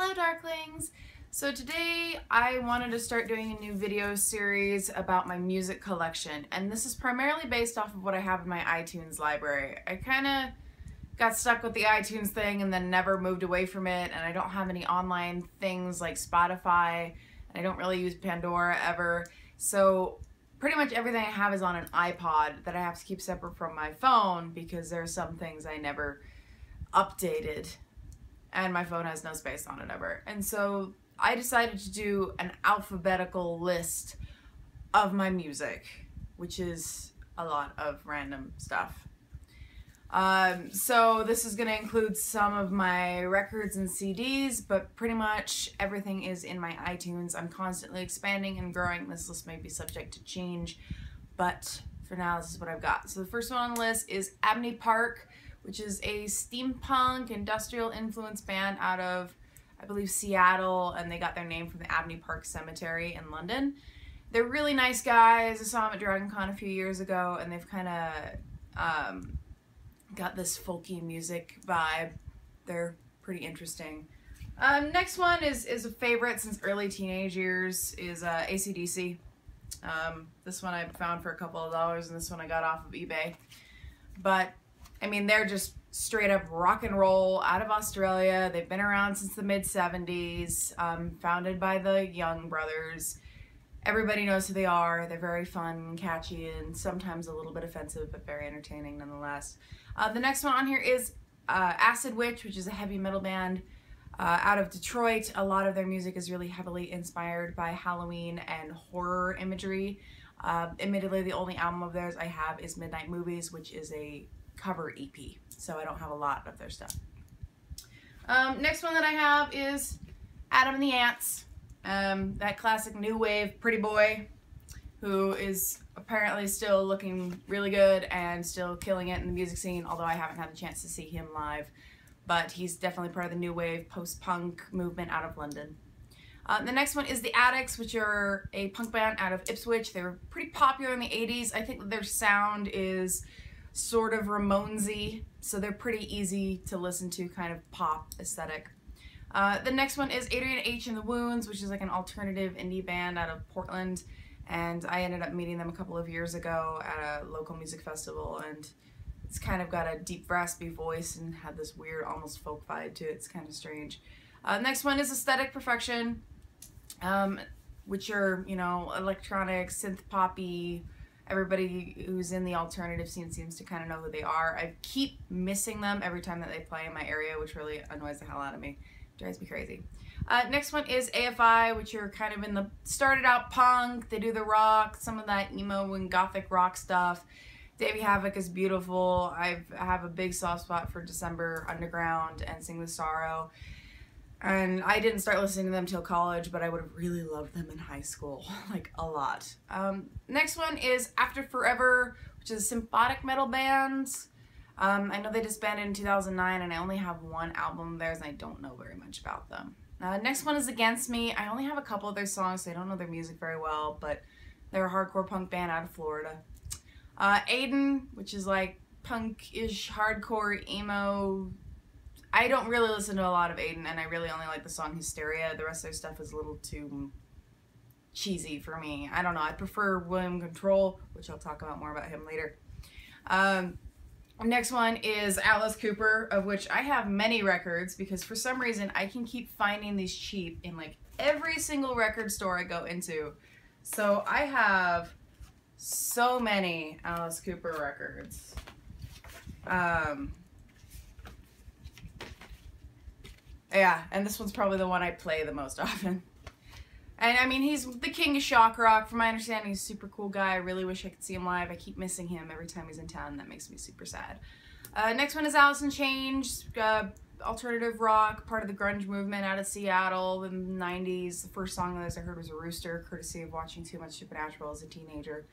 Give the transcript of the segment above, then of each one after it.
Hello Darklings! So today I wanted to start doing a new video series about my music collection, and this is primarily based off of what I have in my iTunes library. I kind of got stuck with the iTunes thing and then never moved away from it, and I don't have any online things like Spotify, and I don't really use Pandora ever, so pretty much everything I have is on an iPod that I have to keep separate from my phone because there are some things I never updated and my phone has no space on it ever. And so I decided to do an alphabetical list of my music, which is a lot of random stuff. So this is going to include some of my records and CDs, but pretty much everything is in my iTunes. I'm constantly expanding and growing. This list may be subject to change, but for now this is what I've got. So the first one on the list is Abney Park, which is a steampunk industrial influence band out of, I believe, Seattle, and they got their name from the Abney Park Cemetery in London. They're really nice guys. I saw them at Dragon Con a few years ago, and they've kind of got this folky music vibe. They're pretty interesting. Next one is a favorite since early teenage years, is AC/DC. This one I found for a couple of dollars, and this one I got off of eBay. But I mean, they're just straight up rock and roll out of Australia. They've been around since the mid-70s, founded by the Young brothers. Everybody knows who they are. They're very fun, catchy, and sometimes a little bit offensive, but very entertaining nonetheless. The next one on here is Acid Witch, which is a heavy metal band out of Detroit. A lot of their music is really heavily inspired by Halloween and horror imagery. Admittedly, the only album of theirs I have is Midnight Movies, which is a cover EP, so I don't have a lot of their stuff. Next one that I have is Adam and the Ants, that classic new wave pretty boy who is apparently still looking really good and still killing it in the music scene, although I haven't had the chance to see him live, but he's definitely part of the new wave post-punk movement out of London. The next one is the Addicts, which are a punk band out of Ipswich. They were pretty popular in the 80s. I think their sound is sort of Ramonesy, so they're pretty easy to listen to, kind of pop aesthetic. The next one is Adrian H and the Wounds, which is like an alternative indie band out of Portland, and I ended up meeting them a couple of years ago at a local music festival, and it's kind of got a deep raspy voice and had this weird almost folk vibe to it. It's kind of strange. Next one is Aesthetic Perfection, which are, you know, electronic, synth poppy. Everybody who's in the alternative scene seems to kind of know who they are. I keep missing them every time that they play in my area, which really annoys the hell out of me. Drives me crazy. Next one is AFI, which are kind of in the, started out punk, they do the rock, some of that emo and gothic rock stuff. Davey Havoc is beautiful. I have a big soft spot for December Underground and Sing the Sorrow. And I didn't start listening to them till college, but I would have really loved them in high school, like a lot. Next one is After Forever, which is a symphonic metal band. I know they disbanded in 2009, and I only have one album of theirs, and I don't know very much about them. Next one is Against Me. I only have a couple of their songs, so I don't know their music very well, but they're a hardcore punk band out of Florida. Aiden, which is like punk-ish, hardcore, emo. I don't really listen to a lot of Aiden, and I really only like the song Hysteria. The rest of their stuff is a little too cheesy for me. I don't know. I prefer William Control, which I'll talk about more about him later. Next one is Alice Cooper, of which I have many records because for some reason I can keep finding these cheap in like every single record store I go into. So I have so many Alice Cooper records. Yeah, and this one's probably the one I play the most often. And I mean, he's the king of shock rock. From my understanding, he's a super cool guy. I really wish I could see him live. I keep missing him every time he's in town, and that makes me super sad. Next one is Alice in Chains, alternative rock, part of the grunge movement out of Seattle in the 90s. The first song that I heard was a Rooster, courtesy of watching too much Supernatural as a teenager.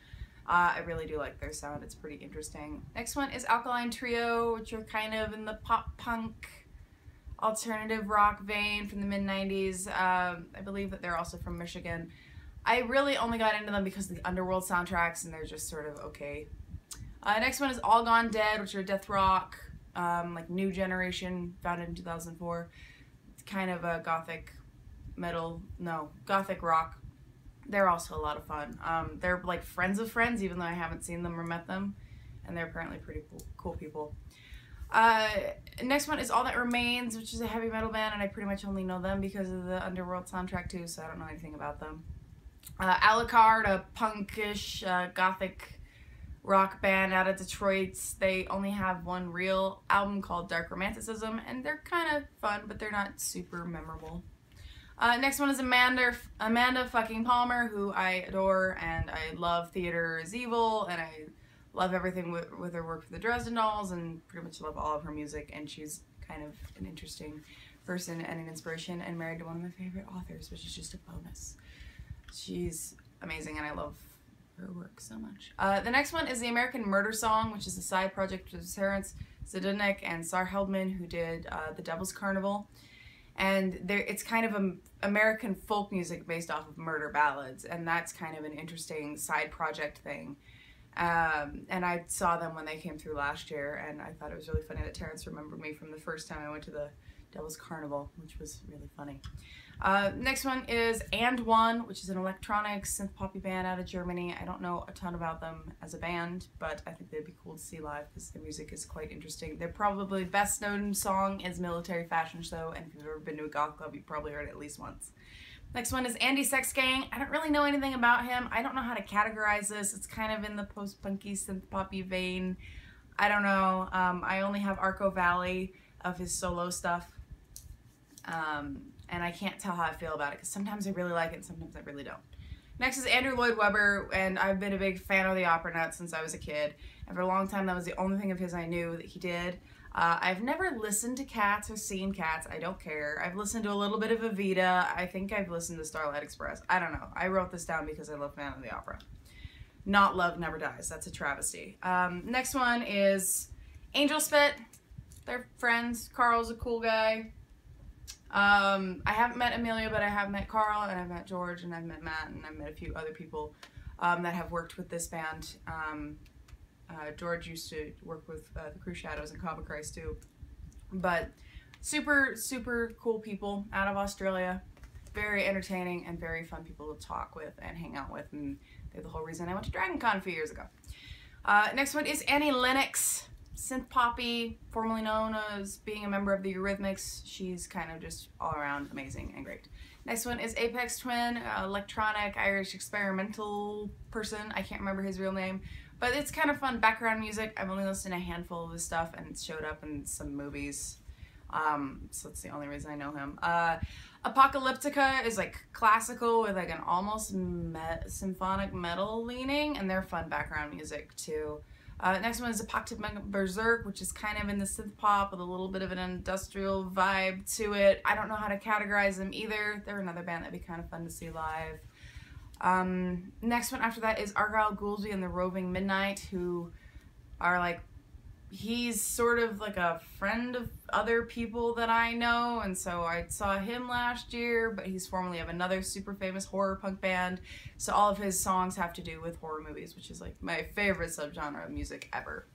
I really do like their sound. It's pretty interesting. Next one is Alkaline Trio, which are kind of in the pop-punk alternative rock vein from the mid-90s. I believe that they're also from Michigan. I really only got into them because of the Underworld soundtracks, and they're just sort of okay. Next one is All Gone Dead, which are death rock, like new generation, founded in 2004. kind of a gothic metal, no, gothic rock. They're also a lot of fun. They're like friends of friends, even though I haven't seen them or met them, and they're apparently pretty cool people. Next one is All That Remains, which is a heavy metal band, and I pretty much only know them because of the Underworld soundtrack too, so I don't know anything about them. Alucard, a punkish gothic rock band out of Detroit. They only have one real album called Dark Romanticism, and they're kind of fun, but they're not super memorable. Next one is Amanda fucking Palmer, who I adore, and I love Theater is Evil, and I love everything with her work for the Dresden Dolls, and pretty much love all of her music, and she's kind of an interesting person and an inspiration, and married to one of my favorite authors, which is just a bonus. She's amazing, and I love her work so much. The next one is The American Murder Song, which is a side project of Terence Zdenek and Sar Heldman, who did The Devil's Carnival. And it's kind of American folk music based off of murder ballads, and that's kind of an interesting side project thing. And I saw them when they came through last year, and I thought it was really funny that Terrence remembered me from the first time I went to the Devil's Carnival, which was really funny. Next one is And One, which is an electronic synth poppy band out of Germany. I don't know a ton about them as a band, but I think they'd be cool to see live because their music is quite interesting. Their probably best known song is Military Fashion Show, and if you've ever been to a goth club, you've probably heard it at least once. Next one is Andy Sex Gang. I don't really know anything about him. I don't know how to categorize this. It's kind of in the post-punky synth poppy vein. I don't know. I only have Arco Valley of his solo stuff. And I can't tell how I feel about it because sometimes I really like it and sometimes I really don't. Next is Andrew Lloyd Webber, and I've been a big fan of the Opera Nuts since I was a kid. And for a long time, that was the only thing of his I knew that he did. I've never listened to Cats or seen Cats. I don't care. I've listened to a little bit of Evita. I think I've listened to Starlight Express. I don't know. I wrote this down because I love Phantom of the Opera. Not Love Never Dies. That's a travesty. Next one is Angelspit. They're friends. Carl's a cool guy. I haven't met Amelia, but I have met Carl, and I've met George, and I've met Matt, and I've met a few other people that have worked with this band. George used to work with the Crew Shadows and Comic Christ too. But super, super cool people out of Australia. Very entertaining and very fun people to talk with and hang out with, and they're the whole reason I went to Dragon Con a few years ago. Next one is Annie Lennox. Synth poppy, formerly known as being a member of the Eurythmics. She's kind of just all around amazing and great. Next one is Aphex Twin, electronic Irish experimental person. I can't remember his real name, but it's kind of fun background music. I've only listened to a handful of his stuff, and it's showed up in some movies. So that's the only reason I know him. Apocalyptica is like classical with like an almost symphonic metal leaning, and they're fun background music too. Next one is Apoptygma Berzerk, which is kind of in the synth pop with a little bit of an industrial vibe to it. I don't know how to categorize them either. They're another band that'd be kind of fun to see live. Next one after that is Argyle, Goolsby, and the Roving Midnight, who are like, he's sort of like a friend of other people that I know, and so I saw him last year, but he's formerly of another super famous horror punk band, so all of his songs have to do with horror movies, which is like my favorite subgenre of music ever.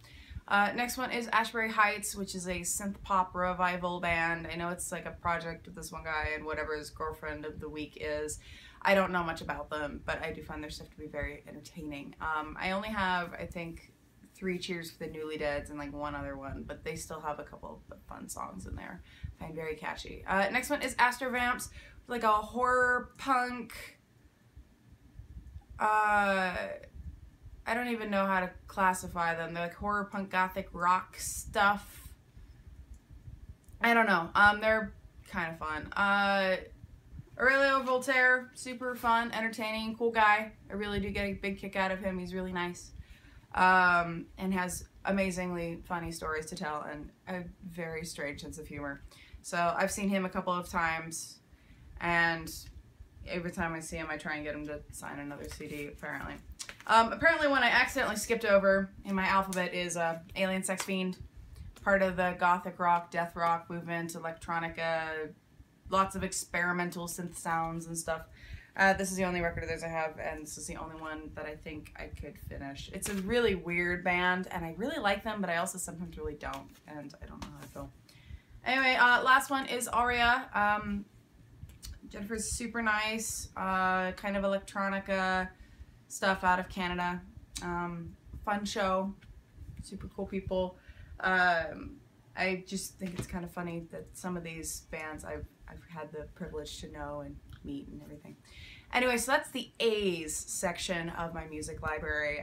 Next one is Ashbury Heights, which is a synth pop revival band. I know it's like a project with this one guy and whatever his girlfriend of the week is. I don't know much about them, but I do find their stuff to be very entertaining. I only have, I think, 3 Cheers for the Newly Deads and like one other one, but they still have a couple of fun songs in there. I find very catchy. Next one is Astrovamps, like a horror punk. I don't even know how to classify them. They're like horror punk gothic rock stuff. I don't know. They're kind of fun. Aurelio Voltaire, super fun, entertaining, cool guy. I really do get a big kick out of him. He's really nice. And has amazingly funny stories to tell and a very strange sense of humor. So I've seen him a couple of times, and every time I see him I try and get him to sign another CD, apparently. Apparently one I accidentally skipped over in my alphabet is Alien Sex Fiend, part of the gothic rock, death rock movement, electronica, lots of experimental synth sounds and stuff. This is the only record of theirs I have, and this is the only one that I think I could finish. It's a really weird band, and I really like them, but I also sometimes really don't, and I don't know how to feel. Anyway, last one is Ayria. Jennifer's super nice, kind of electronica stuff out of Canada. Fun show, super cool people. I just think it's kind of funny that some of these bands I've had the privilege to know and meet and everything. Anyway, so that's the A's section of my music library.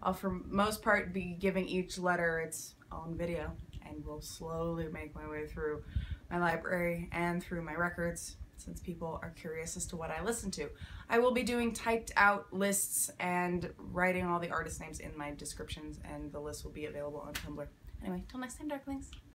I'll for most part be giving each letter its own video, and will slowly make my way through my library and through my records, since people are curious as to what I listen to. I will be doing typed out lists and writing all the artist names in my descriptions, and the list will be available on Tumblr. Anyway, till next time, Darklings.